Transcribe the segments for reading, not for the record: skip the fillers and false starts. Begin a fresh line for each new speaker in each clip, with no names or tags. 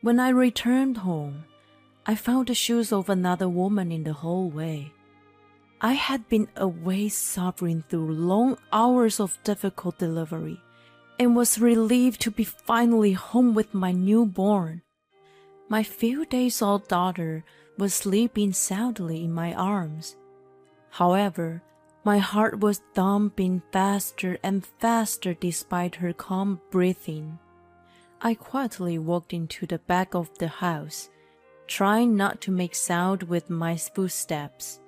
When I returned home, I found the shoes of another woman in the hallway. I had been away suffering through long hours of difficult delivery and was relieved to be finally home with my newborn. My few days old daughter was sleeping soundly in my arms. However, my heart was thumping faster and faster despite her calm breathing. I quietly walked into the back of the house, trying not to make sound with my footsteps.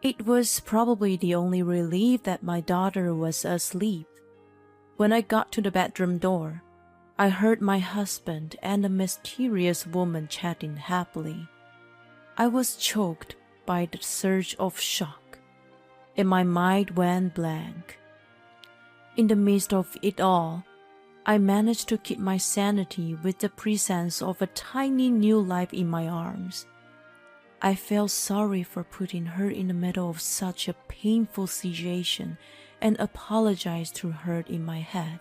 It was probably the only relief that my daughter was asleep. When I got to the bedroom door, I heard my husband and a mysterious woman chatting happily. I was choked by the surge of shock, and my mind went blank. In the midst of it all, I managed to keep my sanity with the presence of a tiny new life in my arms. I felt sorry for putting her in the middle of such a painful situation and apologized to her in my head.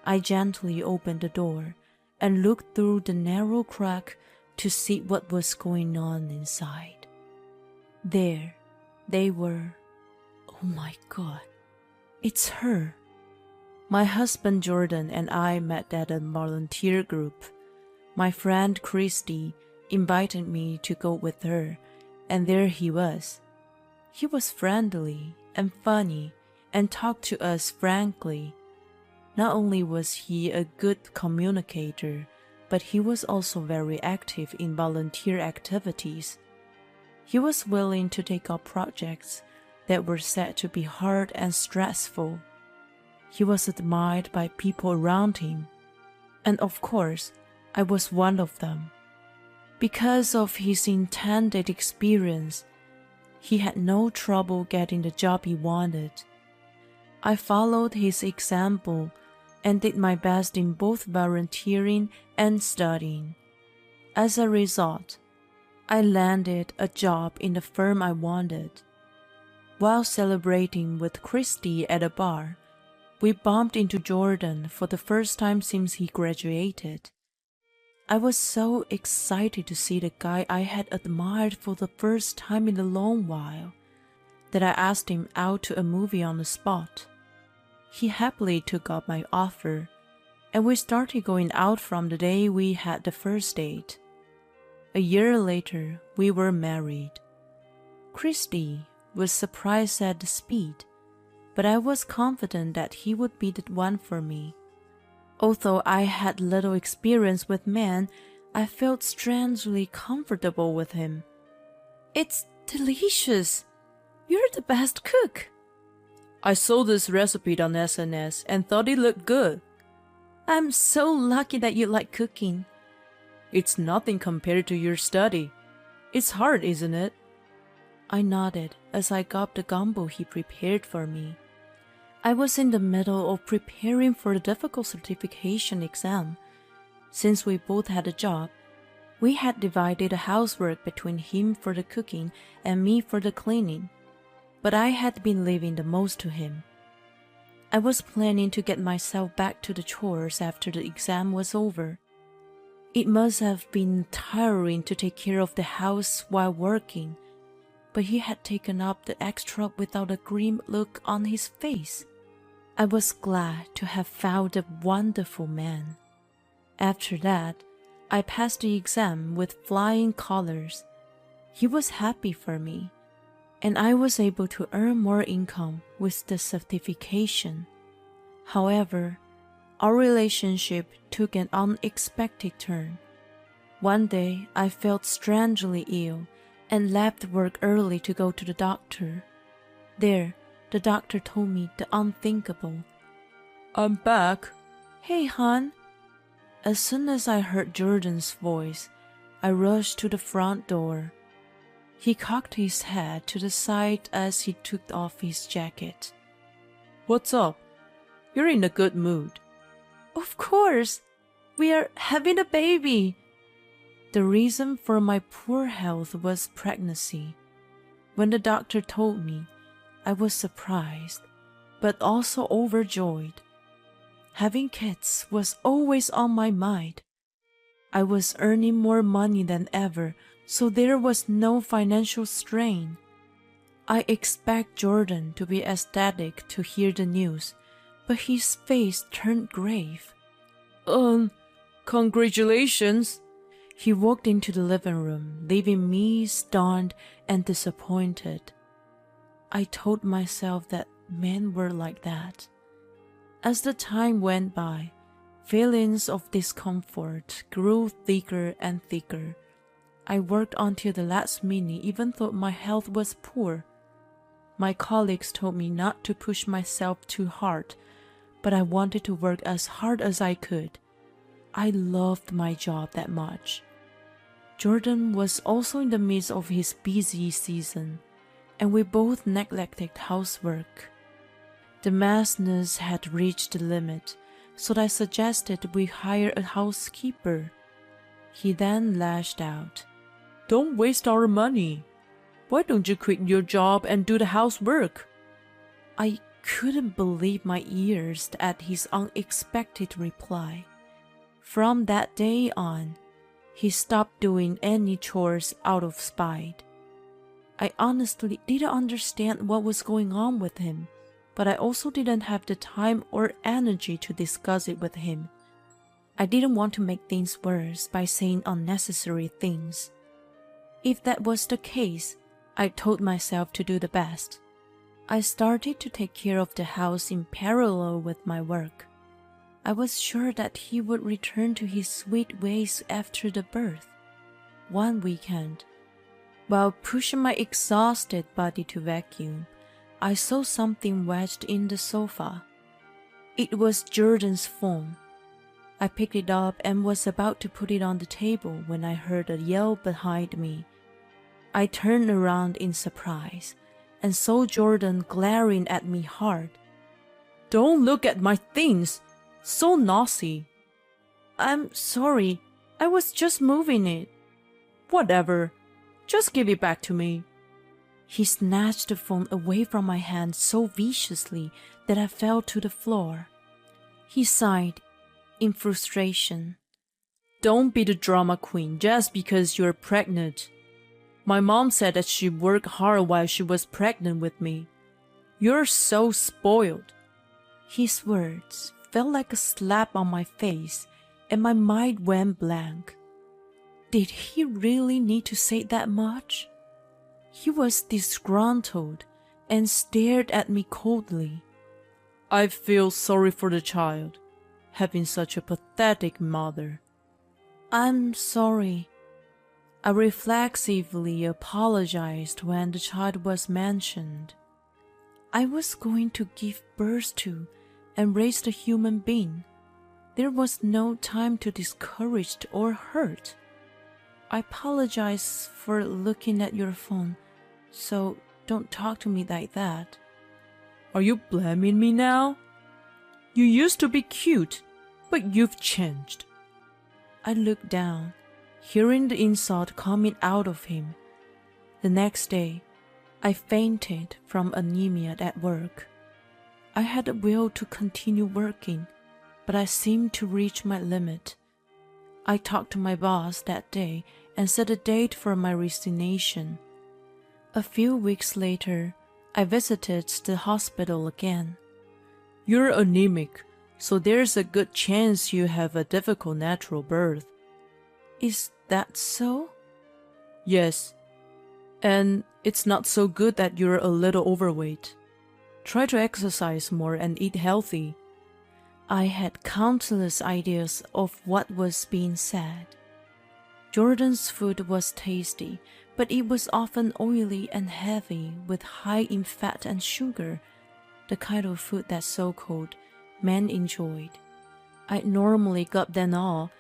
I gently opened the door and looked through the narrow crack to see what was going on inside. There they were. Oh my God, it's her. My husband Jordan and I met at a volunteer group. My friend Christy invited me to go with her, and there he was. He was friendly and funny and talked to us frankly. Not only was he a good communicator, but he was also very active in volunteer activities. He was willing to take up projects that were said to be hard and stressful. He was admired by people around him, and of course, I was one of them. Because of his intended experience, he had no trouble getting the job he wanted. I followed his example and did my best in both volunteering and studying. As a result, I landed a job in the firm I wanted. While celebrating with Christy at a bar, we bumped into Jordan for the first time since he graduated. I was so excited to see the guy I had admired for the first time in a long while that I asked him out to a movie on the spot. He happily took up my offer, and we started going out from the day we had the first date. A year later, we were married. Christy was surprised at the speed, but I was confident that he would be the one for me. Although I had little experience with men, I felt strangely comfortable with him. "It's delicious. You're the best cook." "I saw this recipe on SNS and thought it looked good." "I'm so lucky that you like cooking." "It's nothing compared to your study. It's hard, isn't it?" I nodded as I gobbled the gumbo he prepared for me. I was in the middle of preparing for the difficult certification exam. Since we both had a job, we had divided the housework between him for the cooking and me for the cleaning, but I had been leaving the most to him. I was planning to get myself back to the chores after the exam was over. It must have been tiring to take care of the house while working, but he had taken up the extra without a grim look on his face. I was glad to have found a wonderful man. After that, I passed the exam with flying colors. He was happy for me, and I was able to earn more income with the certification. However, our relationship took an unexpected turn. One day, I felt strangely ill and left work early to go to the doctor. There, the doctor told me the unthinkable. "I'm back." "Hey, hon." As soon as I heard Jordan's voice, I rushed to the front door. He cocked his head to the side as he took off his jacket. "What's up? You're in a good mood." "Of course. We are having a baby." The reason for my poor health was pregnancy. When the doctor told me, I was surprised, but also overjoyed. Having kids was always on my mind. I was earning more money than ever, so there was no financial strain. I expect Jordan to be ecstatic to hear the news, but his face turned grave. Congratulations. He walked into the living room, leaving me stunned and disappointed. I told myself that men were like that. As the time went by, feelings of discomfort grew thicker and thicker. I worked until the last minute even though my health was poor. My colleagues told me not to push myself too hard, but I wanted to work as hard as I could. I loved my job that much. Jordan was also in the midst of his busy season, and we both neglected housework. The madness had reached the limit, so I suggested we hire a housekeeper. He then lashed out. Don't waste our money. Why don't you quit your job and do the housework? I couldn't believe my ears at his unexpected reply. From that day on, he stopped doing any chores out of spite. I honestly didn't understand what was going on with him, but I also didn't have the time or energy to discuss it with him. I didn't want to make things worse by saying unnecessary things. If that was the case, I told myself to do the best. I started to take care of the house in parallel with my work. I was sure that he would return to his sweet ways after the birth. One weekend, while pushing my exhausted body to vacuum, I saw something wedged in the sofa. It was Jordan's phone. I picked it up and was about to put it on the table when I heard a yell behind me. I turned around in surprise and saw Jordan glaring at me hard. Don't look at my things! So naughty! I'm sorry, I was just moving it. Whatever, just give it back to me. He snatched the phone away from my hand so viciously that I fell to the floor. He sighed in frustration. Don't be the drama queen just because you're pregnant. My mom said that she worked hard while she was pregnant with me. You're so spoiled. His words felt like a slap on my face, and my mind went blank. Did he really need to say that much? He was disgruntled and stared at me coldly. I feel sorry for the child, having such a pathetic mother. I'm sorry. I reflexively apologized when the child was mentioned. I was going to give birth to and raise a human being. There was no time to discourage or hurt. I apologize for looking at your phone, so don't talk to me like that. Are you blaming me now? You used to be cute, but you've changed. I looked down, hearing the insult coming out of him. The next day, I fainted from anemia at work. I had a will to continue working, but I seemed to reach my limit. I talked to my boss that day and set a date for my resignation. A few weeks later, I visited the hospital again. You're anemic, so there's a good chance you have a difficult natural birth. Is that so? Yes. And it's not so good that you're a little overweight. Try to exercise more and eat healthy. I had countless ideas of what was being said. Jordan's food was tasty, but it was often oily and heavy with high in fat and sugar, the kind of food that so-called men enjoyed. I normally got them all,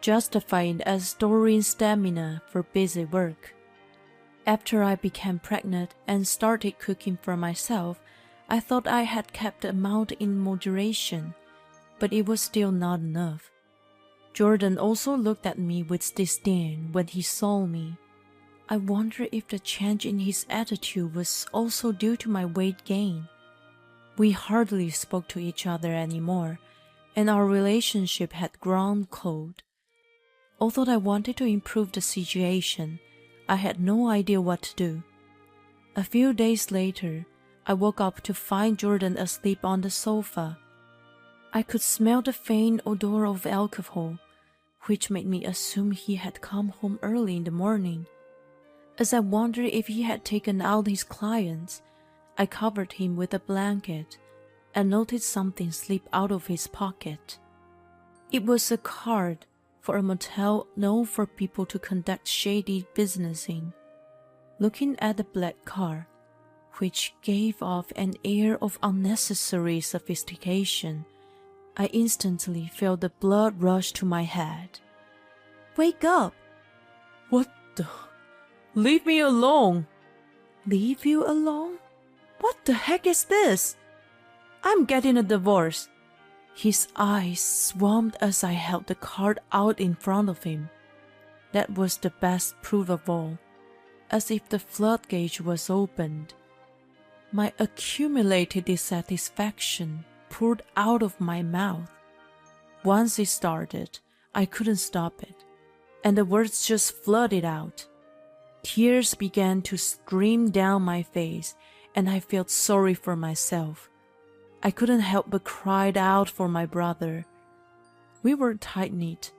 justified as storing stamina for busy work. After I became pregnant and started cooking for myself, I thought I had kept the amount in moderation, but it was still not enough. Jordan also looked at me with disdain when he saw me. I wonder if the change in his attitude was also due to my weight gain. We hardly spoke to each other anymore, and our relationship had grown cold. Although I wanted to improve the situation, I had no idea what to do. A few days later, I woke up to find Jordan asleep on the sofa. I could smell the faint odor of alcohol, which made me assume he had come home early in the morning. As I wondered if he had taken out his clients, I covered him with a blanket and noticed something slip out of his pocket. It was a card for a motel known for people to conduct shady business in. Looking at the black card, which gave off an air of unnecessary sophistication, I instantly felt the blood rush to my head. "Wake up!"
What the? Leave me alone!
"Leave you alone? What the heck is this? I'm getting a divorce." His eyes swarmed as I held the card out in front of him. That was the best proof of all, as if the floodgate was opened. My accumulated dissatisfaction poured out of my mouth. Once it started, I couldn't stop it, and the words just flooded out. Tears began to stream down my face, and I felt sorry for myself. I couldn't help but cry out for my brother. We were tight-knit,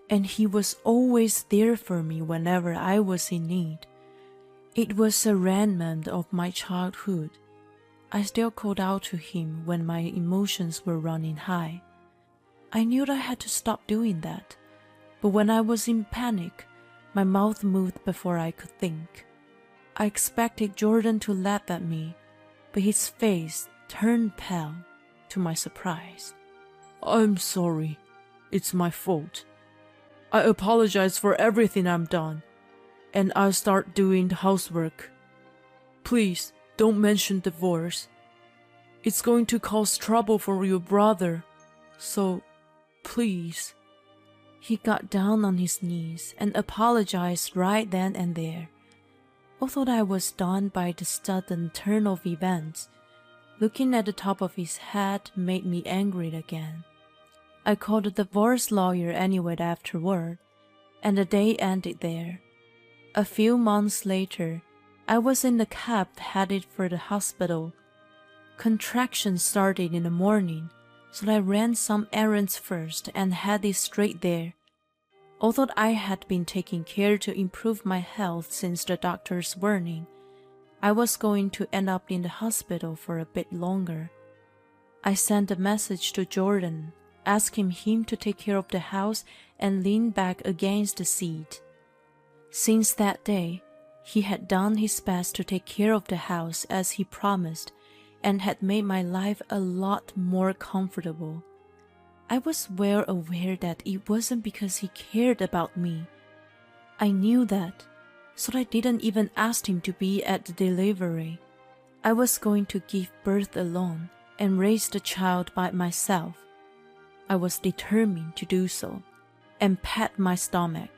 and he was always there for me whenever I was in need. It was a remnant of my childhood. I still called out to him when my emotions were running high. I knew I had to stop doing that, but when I was in panic, my mouth moved before I could think. I expected Jordan to laugh at me, but his face turned pale, to my surprise.
I'm sorry. It's my fault. I apologize for everything I've done, and I'll start doing the housework. Please, don't mention divorce. It's going to cause trouble for your brother, so please.
He got down on his knees and apologized right then and there. Although I was stunned by the sudden turn of events, looking at the top of his head made me angry again. I called a divorce lawyer anyway afterward, and the day ended there. A few months later, I was in the cab headed for the hospital. Contractions started in the morning, so I ran some errands first and headed straight there. Although I had been taking care to improve my health since the doctor's warning, I was going to end up in the hospital for a bit longer. I sent a message to Jordan, asking him to take care of the house and lean back against the seat. Since that day, he had done his best to take care of the house as he promised, and had made my life a lot more comfortable. I was well aware that it wasn't because he cared about me. I knew that, so I didn't even ask him to be at the delivery. I was going to give birth alone and raise the child by myself. I was determined to do so, and pat my stomach.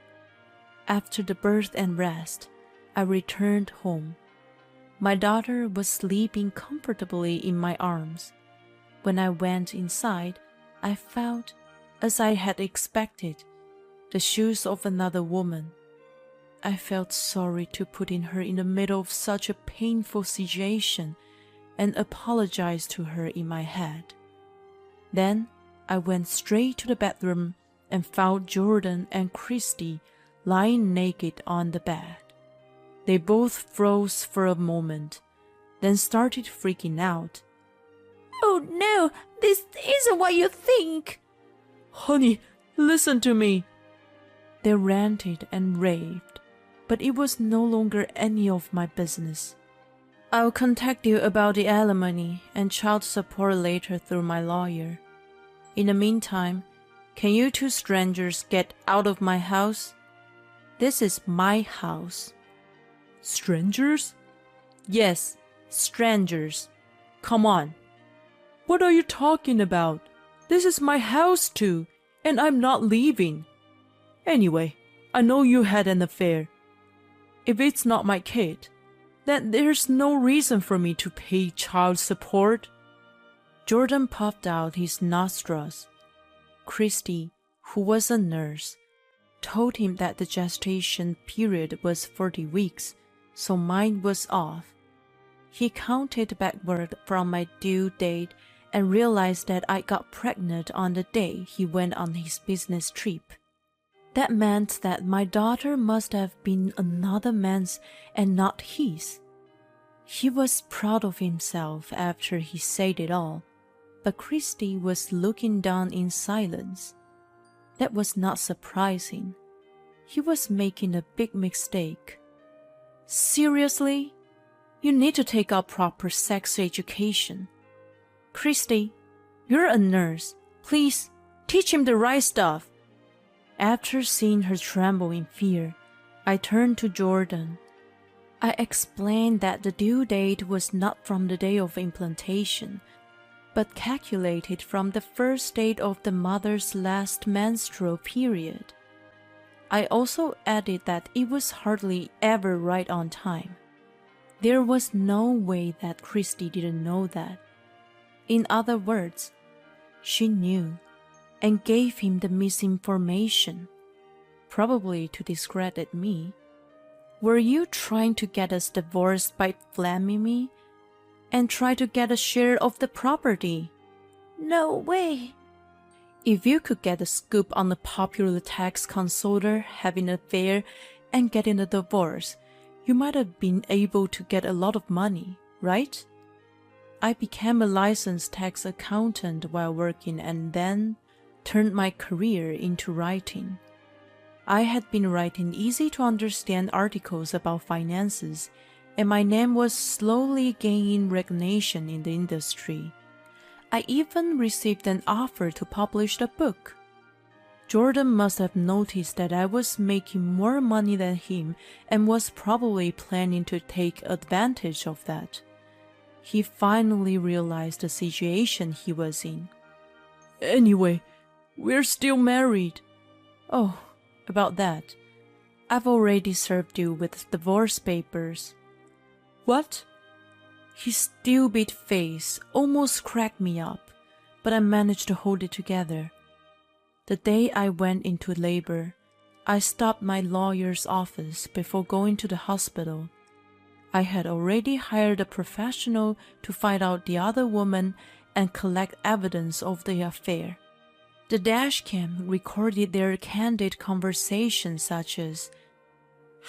After the birth and rest, I returned home. My daughter was sleeping comfortably in my arms. When I went inside, I found, as I had expected, the shoes of another woman. I felt sorry to putting her in the middle of such a painful situation and apologized to her in my head. Then I went straight to the bedroom and found Jordan and Christy lying naked on the bed. They both froze for a moment, then started freaking out. "Oh no, this isn't what you think!"
Honey, listen to me!
They ranted and raved, but it was no longer any of my business. "I'll contact you about the alimony and child support later through my lawyer. In the meantime, can you two strangers get out of my house? This is my house."
Strangers?
"Yes, strangers. Come on."
What are you talking about? This is my house too, and I'm not leaving. Anyway, I know you had an affair. If it's not my kid, then there's no reason for me to pay child support.
Jordan puffed out his nostrils. Christy, who was a nurse, told him that the gestation period was 40 weeks, so mine was off. He counted backward from my due date and realized that I got pregnant on the day he went on his business trip. That meant that my daughter must have been another man's and not his. He was proud of himself after he said it all, but Christy was looking down in silence. That was not surprising. He was making a big mistake. Seriously? You need to take up proper sex education. Christy, you're a nurse. Please, teach him the right stuff. After seeing her tremble in fear, I turned to Jordan. I explained that the due date was not from the day of implantation, but calculated from the first date of the mother's last menstrual period. I also added that it was hardly ever right on time. There was no way that Christy didn't know that. In other words, she knew and gave him the misinformation, probably to discredit me. Were you trying to get us divorced by blaming me and try to get a share of the property? No way. If you could get a scoop on a popular tax consultant having an affair and getting a divorce, you might have been able to get a lot of money, right? I became a licensed tax accountant while working and then turned my career into writing. I had been writing easy-to-understand articles about finances, and my name was slowly gaining recognition in the industry. I even received an offer to publish the book. Jordan must have noticed that I was making more money than him and was probably planning to take advantage of that. He finally realized the situation he was in.
Anyway, we're still married.
Oh, about that. I've already served you with divorce papers.
What?
His stupid face almost cracked me up, but I managed to hold it together. The day I went into labor, I stopped my lawyer's office before going to the hospital. I had already hired a professional to find out the other woman and collect evidence of the affair. The dashcam recorded their candid conversations such as,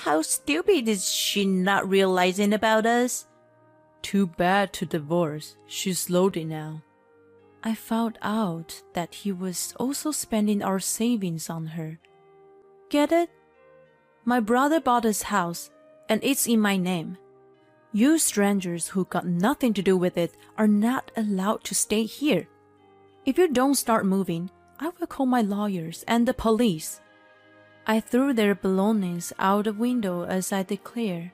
"How stupid is she not realizing about us?
Too bad to divorce. She's loaded now."
I found out that he was also spending our savings on her. Get it? My brother bought his house, and it's in my name. You strangers who got nothing to do with it are not allowed to stay here. If you don't start moving, I will call my lawyers and the police. I threw their belongings out the window as I declared.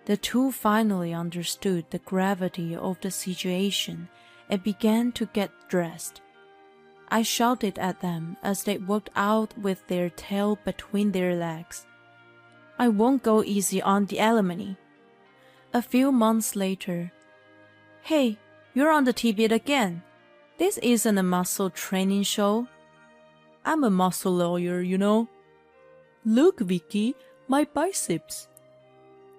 The two finally understood the gravity of the situation and began to get dressed. I shouted at them as they walked out with their tail between their legs. I won't go easy on the alimony. A few months later, "Hey, you're on the TV again. This isn't a muscle training show."
I'm a muscle lawyer, you know. Look, Vicky, my biceps.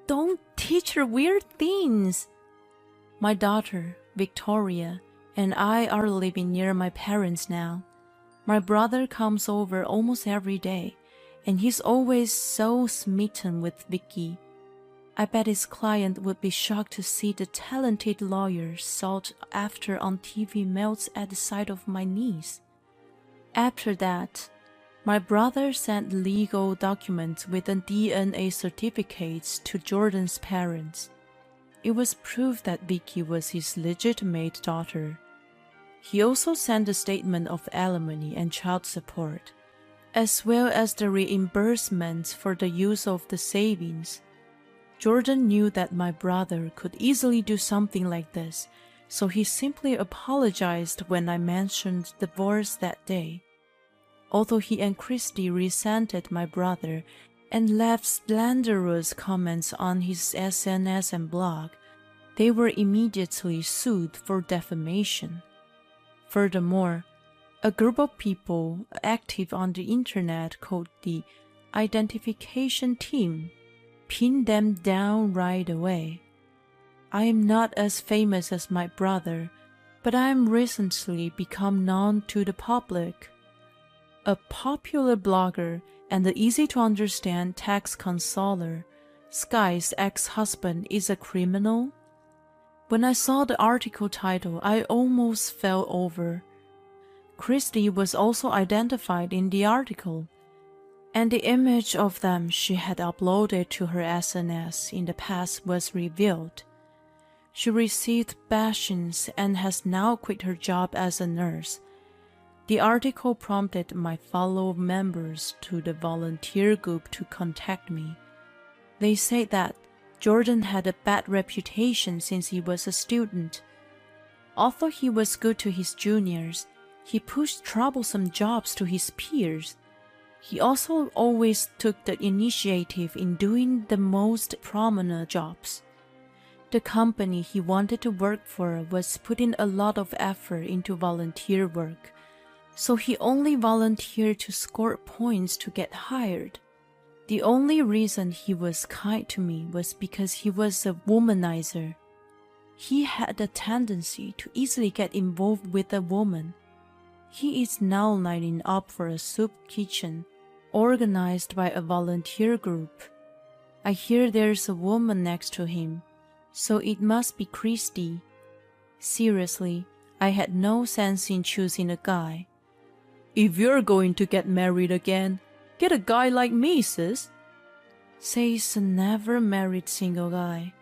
Don't teach her weird things. My daughter, Victoria, and I are living near my parents now. My brother comes over almost every day, and he's always so smitten with Vicky. I bet his client would be shocked to see the talented lawyer sought after on TV melts at the sight of my niece. After that, my brother sent legal documents with the DNA certificates to Jordan's parents. It was proof that Vicky was his legitimate daughter. He also sent a statement of alimony and child support, as well as the reimbursement for the use of the savings. Jordan knew that my brother could easily do something like this, so he simply apologized when I mentioned divorce that day. Although he and Christy resented my brother and left slanderous comments on his SNS and blog, they were immediately sued for defamation. Furthermore, A group of people active on the internet called the identification team pinned them down right away. I am not as famous as my brother, but I am recently become known to the public. A popular blogger and the easy-to-understand tax consoler, Sky's ex-husband is a criminal. When I saw the article title, I almost fell over. Christy was also identified in the article, and the image of them she had uploaded to her SNS in the past was revealed. She received bashings and has now quit her job as a nurse. The article prompted my fellow members to the volunteer group to contact me. They said that Jordan had a bad reputation since he was a student. Although he was good to his juniors, he pushed troublesome jobs to his peers. He also always took the initiative in doing the most prominent jobs. The company he wanted to work for was putting a lot of effort into volunteer work, so he only volunteered to score points to get hired. The only reason he was kind to me was because he was a womanizer. He had a tendency to easily get involved with a woman. He is now lining up for a soup kitchen, organized by a volunteer group. I hear there's a woman next to him, so it must be Christy. Seriously, I had no sense in choosing a guy.
If you're going to get married again, get a guy like me, sis,
says a never married single guy.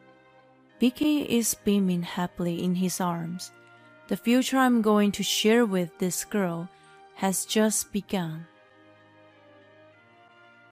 Vicky is beaming happily in his arms. The future I'm going to share with this girl has just begun.